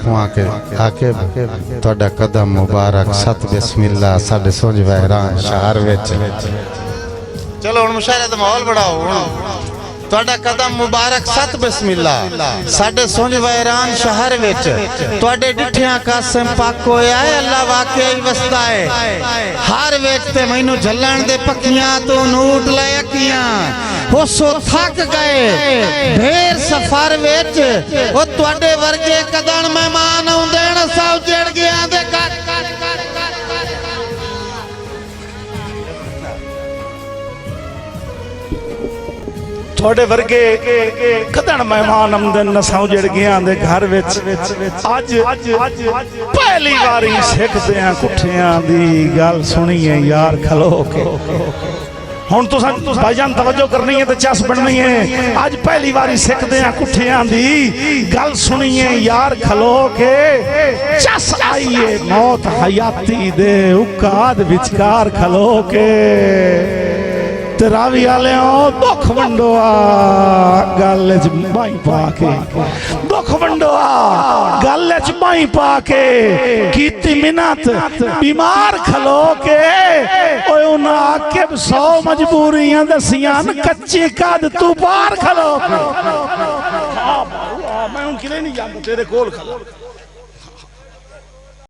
आखूं आके आके तुहाडा कदम मुबारक सत बिस्मिल्लाह साडे सुंज वहरान शहर विच। चलो हुण मुशायरे दा माहौल बढ़ाओ। हुण तुहाडा कदम मुबारक सत बिस्मिल्लाह साडे सुंज वहरान शहर विच तुहाडे डिठियां कासिम पाक होया है अल्लाह वाकई वसदा है। हर विच ते मैनू झल्लण दे पक्कियां तो नूट ले अखियां हो सो थक गए ढेर सफर विच ओ तुहाडे वर्गे कदम मेहमान आउंदे न सब जड़ गया दे थोड़े वर्गे कदन मेहमान आमदन नसां जड़ गया दे घर विच अज पहली बारी सिखदे हां कुठियां दी गल सुनिए यार खलो के। हुण तुसां भाईजान तवज्जो करनी है ते चस बननी है। अज पहली बारी सिखदे हां कुठियां दी गल सुनिए यार खलो के। चस आईए मौत हयाती दे उकाद विचकार खलो के। रावी आले दुख वंडोआ गल च बाई पा के दुख वंडोआ गल च बाई पा के कीती मिन्नत बीमार खलो के। ओए उन्हां आके 100 मजबूरियां दसियां कच्ची कद तू पार खलो के। मैं उनकी नहीं जानता तेरे कोल खलो।